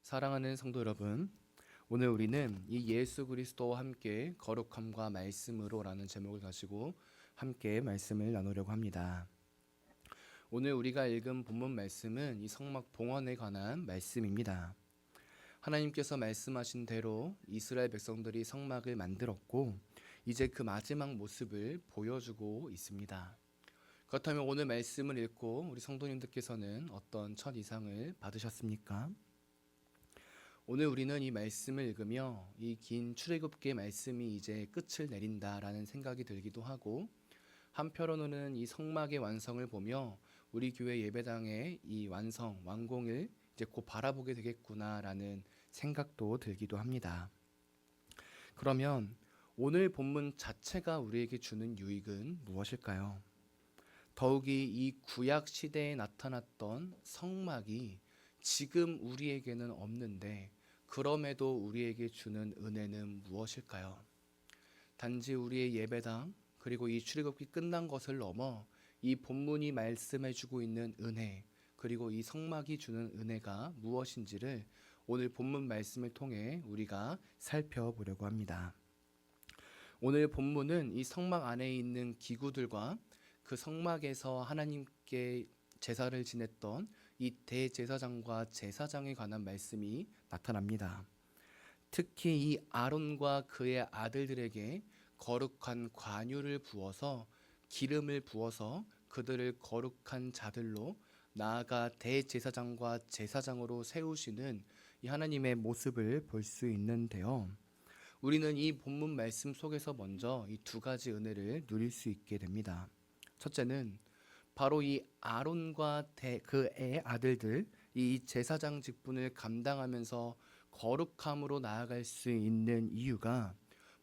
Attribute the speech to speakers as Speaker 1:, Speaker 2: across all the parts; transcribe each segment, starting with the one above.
Speaker 1: 사랑하는 성도 여러분, 오늘 우리는 이 예수 그리스도와 함께 거룩함과 말씀으로라는 제목을 가지고 함께 말씀을 나누려고 합니다. 오늘 우리가 읽은 본문 말씀은 이 성막 봉헌에 관한 말씀입니다. 하나님께서 말씀하신 대로 이스라엘 백성들이 성막을 만들었고 이제 그 마지막 모습을 보여주고 있습니다. 그렇다면 오늘 말씀을 읽고 우리 성도님들께서는 어떤 첫 인상을 받으셨습니까? 오늘 우리는 이 말씀을 읽으며 이 긴 출애굽기의 말씀이 이제 끝을 내린다라는 생각이 들기도 하고, 한편으로는 이 성막의 완성을 보며 우리 교회 예배당의 이 완공을 이제 곧 바라보게 되겠구나라는 생각도 들기도 합니다. 그러면 오늘 본문 자체가 우리에게 주는 유익은 무엇일까요? 더욱이 이 구약 시대에 나타났던 성막이 지금 우리에게는 없는데 그럼에도 우리에게 주는 은혜는 무엇일까요? 단지 우리의 예배당 그리고 이 출애굽기 끝난 것을 넘어 이 본문이 말씀해주고 있는 은혜, 그리고 이 성막이 주는 은혜가 무엇인지를 오늘 본문 말씀을 통해 우리가 살펴보려고 합니다. 오늘 본문은 이 성막 안에 있는 기구들과 그 성막에서 하나님께 제사를 지냈던 이 대제사장과 제사장에 관한 말씀이 나타납니다. 특히 이 아론과 그의 아들들에게 거룩한 관유를 부어서 기름을 부어서 그들을 거룩한 자들로 나아가 대제사장과 제사장으로 세우시는 이 하나님의 모습을 볼 수 있는데요. 우리는 이 본문 말씀 속에서 먼저 이 두 가지 은혜를 누릴 수 있게 됩니다. 첫째는 바로 이 아론과 그의 아들들, 이 제사장 직분을 감당하면서 거룩함으로 나아갈 수 있는 이유가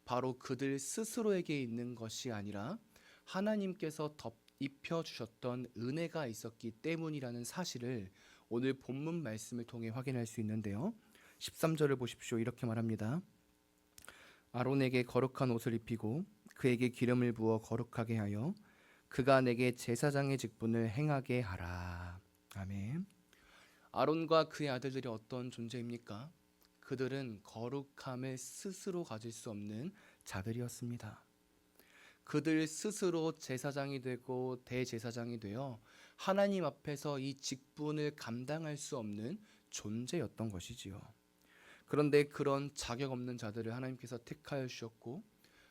Speaker 1: 바로 그들 스스로에게 있는 것이 아니라 하나님께서 입혀 주셨던 은혜가 있었기 때문이라는 사실을 오늘 본문 말씀을 통해 확인할 수 있는데요. 13절을 보십시오. 이렇게 말합니다. 아론에게 거룩한 옷을 입히고 그에게 기름을 부어 거룩하게 하여 그가 내게 제사장의 직분을 행하게 하라. 아멘. 아론과 그의 아들들이 어떤 존재입니까? 그들은 거룩함을 스스로 가질 수 없는 자들이었습니다. 그들 스스로 제사장이 되고 대제사장이 되어 하나님 앞에서 이 직분을 감당할 수 없는 존재였던 것이지요. 그런데 그런 자격 없는 자들을 하나님께서 택하여 주셨고,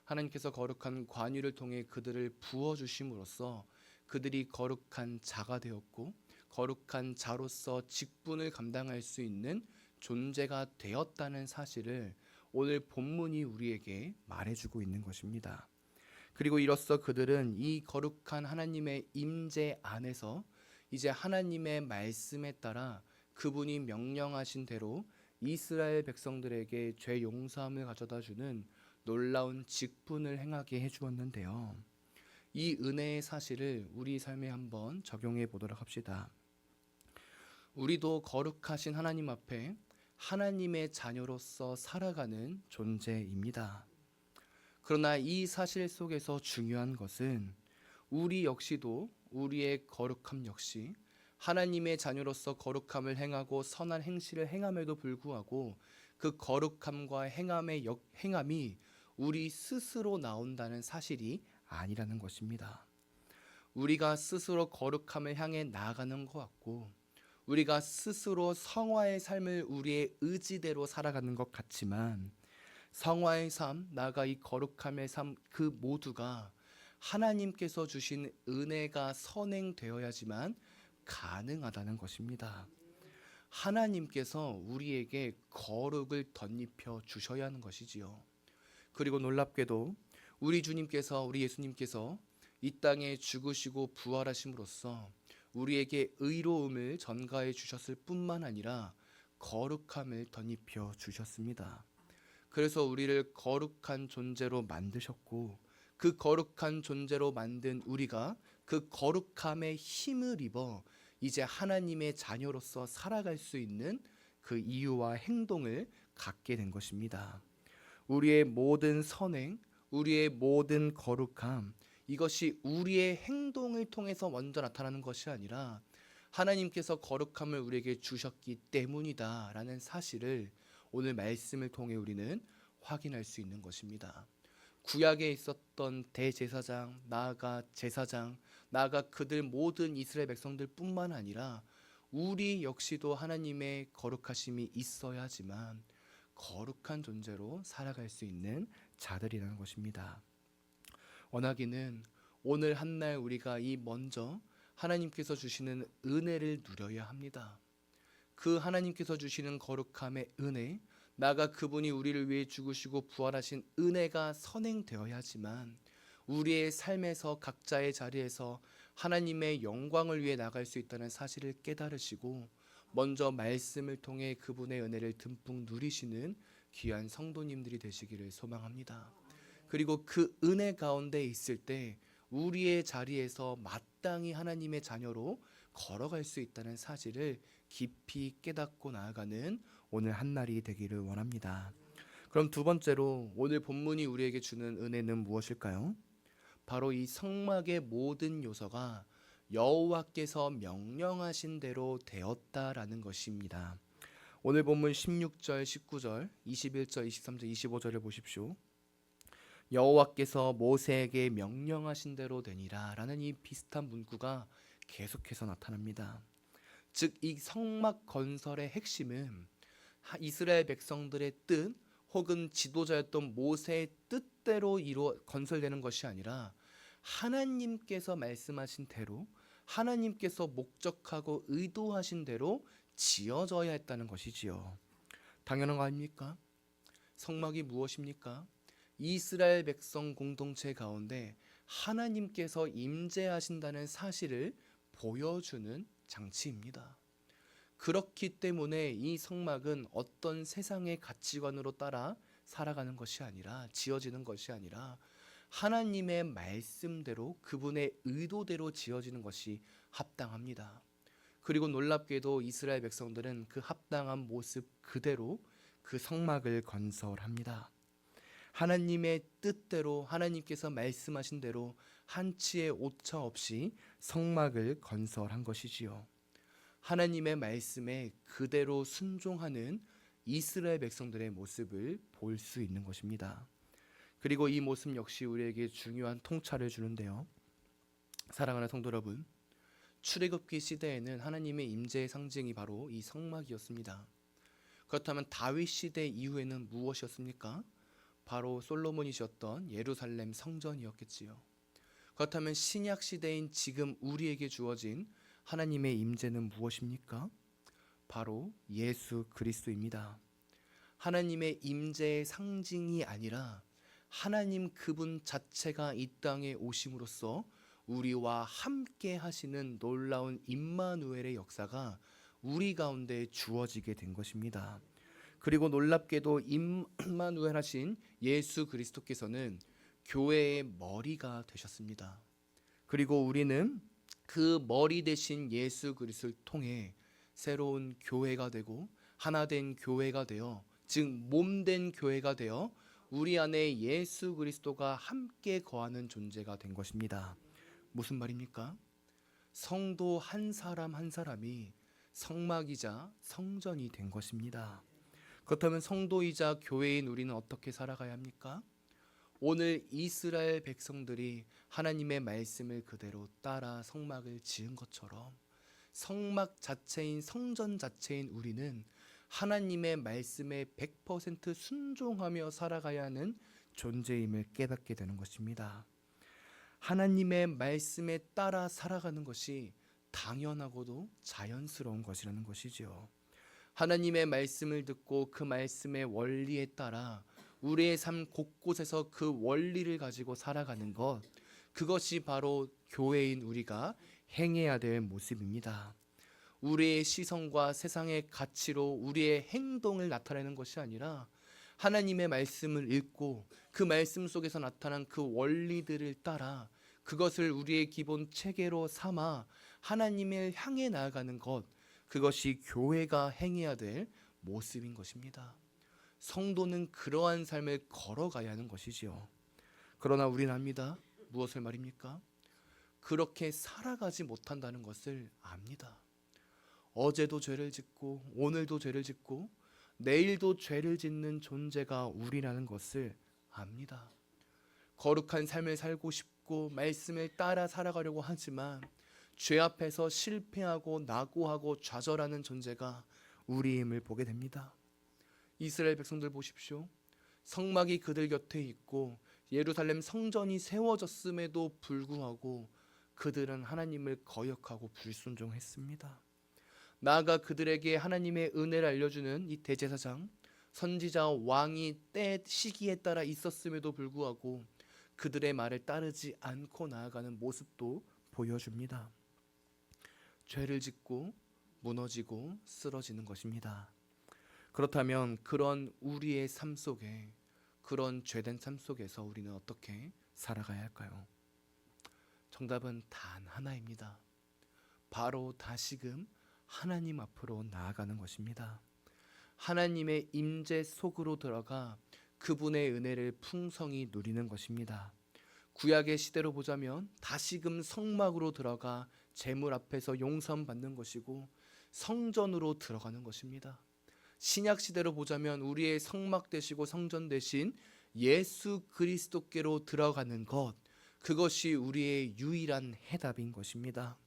Speaker 1: 하나님께서 거룩한 관유를 통해 그들을 부어주심으로써 그들이 거룩한 자가 되었고, 거룩한 자로서 직분을 감당할 수 있는 존재가 되었다는 사실을 오늘 본문이 우리에게 말해주고 있는 것입니다. 그리고 이로써 그들은 이 거룩한 하나님의 임재 안에서 이제 하나님의 말씀에 따라 그분이 명령하신 대로 이스라엘 백성들에게 죄 용서함을 가져다 주는 놀라운 직분을 행하게 해주었는데요. 이 은혜의 사실을 우리 삶에 한번 적용해 보도록 합시다. 우리도 거룩하신 하나님 앞에 하나님의 자녀로서 살아가는 존재입니다. 그러나 이 사실 속에서 중요한 것은 우리 역시도 우리의 거룩함 역시 하나님의 자녀로서 거룩함을 행하고 선한 행실을 행함에도 불구하고 그 거룩함과 행함이 우리 스스로 나온다는 사실이 아니라는 것입니다. 우리가 스스로 거룩함을 향해 나아가는 것 같고 우리가 스스로 성화의 삶을 우리의 의지대로 살아가는 것 같지만 성화의 삶, 나아가 이 거룩함의 삶, 그 모두가 하나님께서 주신 은혜가 선행되어야지만 가능하다는 것입니다. 하나님께서 우리에게 거룩을 덧입혀 주셔야 하는 것이지요. 그리고 놀랍게도 우리 예수님께서 이 땅에 죽으시고 부활하심으로써 우리에게 의로움을 전가해 주셨을 뿐만 아니라 거룩함을 덧입혀 주셨습니다. 그래서 우리를 거룩한 존재로 만드셨고 그 거룩한 존재로 만든 우리가 그 거룩함의 힘을 입어 이제 하나님의 자녀로서 살아갈 수 있는 그 이유와 행동을 갖게 된 것입니다. 우리의 모든 선행, 우리의 모든 거룩함, 이것이 우리의 행동을 통해서 먼저 나타나는 것이 아니라 하나님께서 거룩함을 우리에게 주셨기 때문이다라는 사실을 오늘 말씀을 통해 우리는 확인할 수 있는 것입니다. 구약에 있었던 대제사장, 나아가 제사장, 나아가 그들 모든 이스라엘 백성들뿐만 아니라 우리 역시도 하나님의 거룩하심이 있어야지만 거룩한 존재로 살아갈 수 있는 자들이라는 것입니다. 원하기는 오늘 한날 우리가 이 먼저 하나님께서 주시는 은혜를 누려야 합니다. 그 하나님께서 주시는 거룩함의 은혜, 나아가 그분이 우리를 위해 죽으시고 부활하신 은혜가 선행되어야지만 우리의 삶에서 각자의 자리에서 하나님의 영광을 위해 나갈 수 있다는 사실을 깨달으시고 먼저 말씀을 통해 그분의 은혜를 듬뿍 누리시는 귀한 성도님들이 되시기를 소망합니다. 그리고 그 은혜 가운데 있을 때 우리의 자리에서 마땅히 하나님의 자녀로 걸어갈 수 있다는 사실을 깊이 깨닫고 나아가는 오늘 한날이 되기를 원합니다. 그럼 두 번째로 오늘 본문이 우리에게 주는 은혜는 무엇일까요? 바로 이 성막의 모든 요소가 여호와께서 명령하신 대로 되었다라는 것입니다. 오늘 본문 16절, 19절, 21절, 23절, 25절을 보십시오. 여호와께서 모세에게 명령하신 대로 되니라 라는 이 비슷한 문구가 계속해서 나타납니다. 즉 이 성막 건설의 핵심은 이스라엘 백성들의 뜻 혹은 지도자였던 모세의 뜻대로 건설되는 것이 아니라 하나님께서 말씀하신 대로 하나님께서 목적하고 의도하신 대로 지어져야 했다는 것이지요. 당연한 거 아닙니까? 성막이 무엇입니까? 이스라엘 백성 공동체 가운데 하나님께서 임재하신다는 사실을 보여주는 장치입니다. 그렇기 때문에 이 성막은 어떤 세상의 가치관으로 따라 살아가는 것이 아니라 지어지는 것이 아니라 하나님의 말씀대로 그분의 의도대로 지어지는 것이 합당합니다. 그리고 놀랍게도 이스라엘 백성들은 그 합당한 모습 그대로 그 성막을 건설합니다. 하나님의 뜻대로 하나님께서 말씀하신 대로 한치의 오차 없이 성막을 건설한 것이지요. 하나님의 말씀에 그대로 순종하는 이스라엘 백성들의 모습을 볼 수 있는 것입니다. 그리고 이 모습 역시 우리에게 중요한 통찰을 주는데요. 사랑하는 성도 여러분, 출애굽기 시대에는 하나님의 임재의 상징이 바로 이 성막이었습니다. 그렇다면 다윗 시대 이후에는 무엇이었습니까? 바로 솔로몬이 지었던 예루살렘 성전이었겠지요. 그렇다면 신약 시대인 지금 우리에게 주어진 하나님의 임재는 무엇입니까? 바로 예수 그리스도입니다. 하나님의 임재의 상징이 아니라 하나님 그분 자체가 이 땅에 오심으로써 우리와 함께 하시는 놀라운 임마누엘의 역사가 우리 가운데 주어지게 된 것입니다. 그리고 놀랍게도 임마누엘 하신 예수 그리스도께서는 교회의 머리가 되셨습니다. 그리고 우리는 그 머리 대신 예수 그리스도를 통해 새로운 교회가 되고 하나된 교회가 되어 즉 몸된 교회가 되어 우리 안에 예수 그리스도가 함께 거하는 존재가 된 것입니다. 무슨 말입니까? 성도 한 사람 한 사람이 성막이자 성전이 된 것입니다. 그렇다면 성도이자 교회인 우리는 어떻게 살아가야 합니까? 오늘 이스라엘 백성들이 하나님의 말씀을 그대로 따라 성막을 지은 것처럼 성막 자체인 성전 자체인 우리는 하나님의 말씀에 100% 순종하며 살아가야 하는 존재임을 깨닫게 되는 것입니다. 하나님의 말씀에 따라 살아가는 것이 당연하고도 자연스러운 것이라는 것이지요. 하나님의 말씀을 듣고 그 말씀의 원리에 따라 우리의 삶 곳곳에서 그 원리를 가지고 살아가는 것, 그것이 바로 교회인 우리가 행해야 될 모습입니다. 우리의 시선과 세상의 가치로 우리의 행동을 나타내는 것이 아니라 하나님의 말씀을 읽고 그 말씀 속에서 나타난 그 원리들을 따라 그것을 우리의 기본 체계로 삼아 하나님을 향해 나아가는 것, 그것이 교회가 행해야 될 모습인 것입니다. 성도는 그러한 삶을 걸어가야 하는 것이지요. 그러나 우리는 압니다. 무엇을 말입니까? 그렇게 살아가지 못한다는 것을 압니다. 어제도 죄를 짓고 오늘도 죄를 짓고 내일도 죄를 짓는 존재가 우리라는 것을 압니다. 거룩한 삶을 살고 싶고 말씀을 따라 살아가려고 하지만 죄 앞에서 실패하고 낙오하고 좌절하는 존재가 우리임을 보게 됩니다. 이스라엘 백성들 보십시오. 성막이 그들 곁에 있고 예루살렘 성전이 세워졌음에도 불구하고 그들은 하나님을 거역하고 불순종했습니다. 나아가 그들에게 하나님의 은혜를 알려주는 이 대제사장, 선지자, 왕이 때 시기에 따라 있었음에도 불구하고 그들의 말을 따르지 않고 나아가는 모습도 보여줍니다. 죄를 짓고 무너지고 쓰러지는 것입니다. 그렇다면 그런 우리의 삶 속에, 그런 죄된 삶 속에서 우리는 어떻게 살아가야 할까요? 정답은 단 하나입니다. 바로 다시금 하나님 앞으로 나아가는 것입니다. 하나님의 임재 속으로 들어가 그분의 은혜를 풍성히 누리는 것입니다. 구약의 시대로 보자면 다시금 성막으로 들어가 제물 앞에서 용서 받는 것이고 성전으로 들어가는 것입니다. 신약 시대로 보자면 우리의 성막 되시고 성전 되신 예수 그리스도께로 들어가는 것, 그것이 우리의 유일한 해답인 것입니다.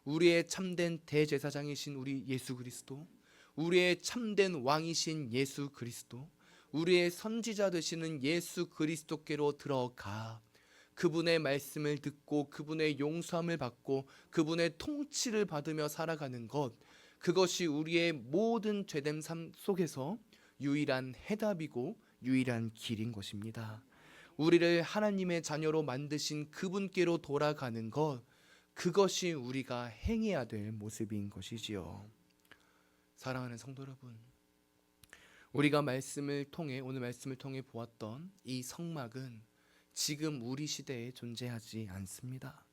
Speaker 1: 우리의 참된 대제사장이신 우리 예수 그리스도, 우리의 참된 왕이신 예수 그리스도, 우리의 선지자 되시는 예수 그리스도께로 들어가 그분의 말씀을 듣고 그분의 용서함을 받고 그분의 통치를 받으며 살아가는 것, 그것이 우리의 모든 죄된 삶 속에서 유일한 해답이고 유일한 길인 것입니다. 우리를 하나님의 자녀로 만드신 그분께로 돌아가는 것, 그것이 우리가 행해야 될 모습인 것이지요. 사랑하는 성도 여러분, 우리가 오늘 말씀을 통해 보았던 이 성막은 지금 우리 시대에 존재하지 않습니다.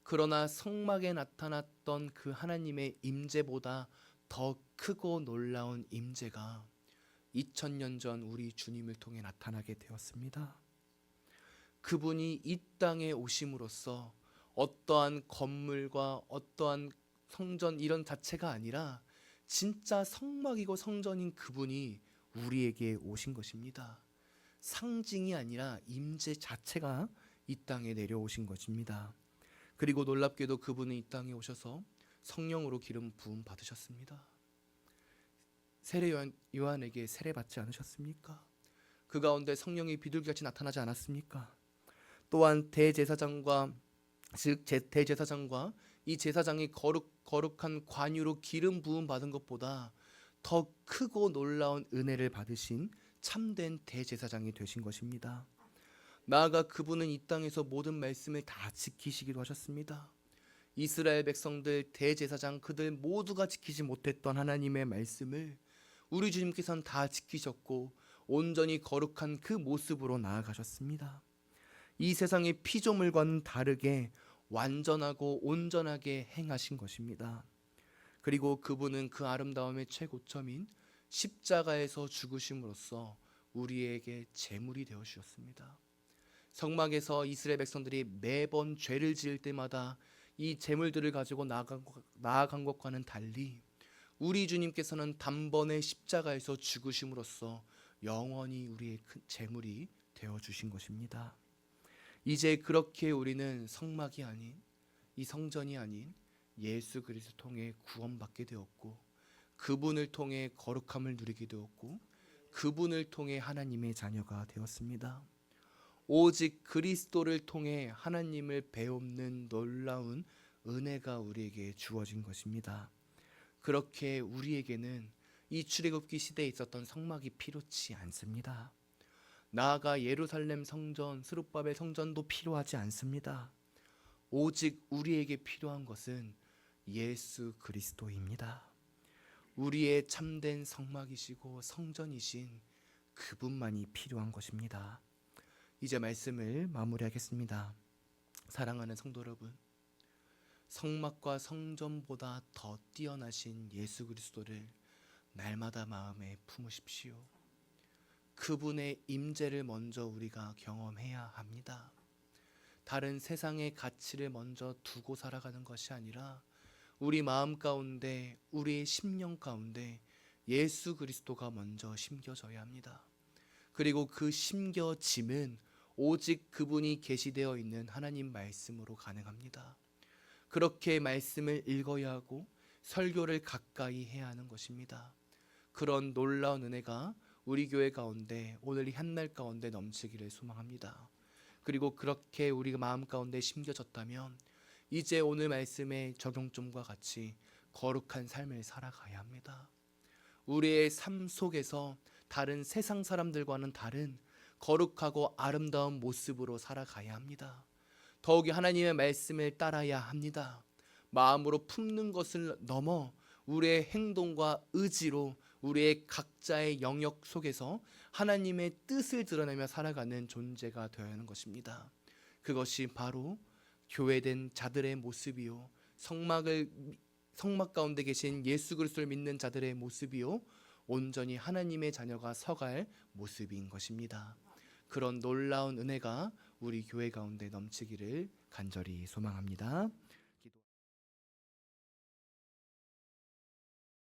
Speaker 1: 그러나 성막에 나타났던 그 하나님의 임재보다 더 크고 놀라운 임재가 2000년 전 우리 주님을 통해 나타나게 되었습니다. 그분이 이 땅에 오심으로써 어떠한 건물과 어떠한 성전 이런 자체가 아니라 진짜 성막이고 성전인 그분이 우리에게 오신 것입니다. 상징이 아니라 임재 자체가 이 땅에 내려오신 것입니다. 그리고 놀랍게도 그분은 이 땅에 오셔서 성령으로 기름 부음 받으셨습니다. 세례 요한에게 세례 받지 않으셨습니까? 그 가운데 성령이 비둘기같이 나타나지 않았습니까? 또한 대제사장과 이 제사장이 거룩한 관유로 기름 부음 받은 것보다 더 크고 놀라운 은혜를 받으신 참된 대제사장이 되신 것입니다. 나아가 그분은 이 땅에서 모든 말씀을 다 지키시기도 하셨습니다. 이스라엘 백성들, 대제사장 그들 모두가 지키지 못했던 하나님의 말씀을 우리 주님께서는 다 지키셨고 온전히 거룩한 그 모습으로 나아가셨습니다. 이 세상의 피조물과는 다르게 완전하고 온전하게 행하신 것입니다. 그리고 그분은 그 아름다움의 최고점인 십자가에서 죽으심으로써 우리에게 제물이 되어 주셨습니다. 성막에서 이스라엘 백성들이 매번 죄를 지을 때마다 이 제물들을 가지고 나아간 것과는 달리 우리 주님께서는 단번에 십자가에서 죽으심으로써 영원히 우리의 큰 제물이 되어 주신 것입니다. 이제 그렇게 우리는 성막이 아닌, 이 성전이 아닌 예수 그리스도 통해 구원받게 되었고 그분을 통해 거룩함을 누리게 되었고 그분을 통해 하나님의 자녀가 되었습니다. 오직 그리스도를 통해 하나님을 배우는 놀라운 은혜가 우리에게 주어진 것입니다. 그렇게 우리에게는 이 출애굽기 시대에 있었던 성막이 필요치 않습니다. 나아가 예루살렘 성전, 스룹바벨 성전도 필요하지 않습니다. 오직 우리에게 필요한 것은 예수 그리스도입니다. 우리의 참된 성막이시고 성전이신 그분만이 필요한 것입니다. 이제 말씀을 마무리하겠습니다. 사랑하는 성도 여러분, 성막과 성전보다 더 뛰어나신 예수 그리스도를 날마다 마음에 품으십시오. 그분의 임재를 먼저 우리가 경험해야 합니다. 다른 세상의 가치를 먼저 두고 살아가는 것이 아니라 우리 마음 가운데, 우리의 심령 가운데 예수 그리스도가 먼저 심겨져야 합니다. 그리고 그 심겨짐은 오직 그분이 계시되어 있는 하나님 말씀으로 가능합니다. 그렇게 말씀을 읽어야 하고 설교를 가까이 해야 하는 것입니다. 그런 놀라운 은혜가 우리 교회 가운데 오늘 이 한날 가운데 넘치기를 소망합니다. 그리고 그렇게 우리가 마음 가운데 심겨졌다면 이제 오늘 말씀의 적용점과 같이 거룩한 삶을 살아가야 합니다. 우리의 삶 속에서 다른 세상 사람들과는 다른 거룩하고 아름다운 모습으로 살아가야 합니다. 더욱이 하나님의 말씀을 따라야 합니다. 마음으로 품는 것을 넘어 우리의 행동과 의지로 우리의 각자의 영역 속에서 하나님의 뜻을 드러내며 살아가는 존재가 되어야 하는 것입니다. 그것이 바로 교회된 자들의 모습이요, 성막 가운데 계신 예수 그리스도를 믿는 자들의 모습이요, 온전히 하나님의 자녀가 서갈 모습인 것입니다. 그런 놀라운 은혜가 우리 교회 가운데 넘치기를 간절히 소망합니다.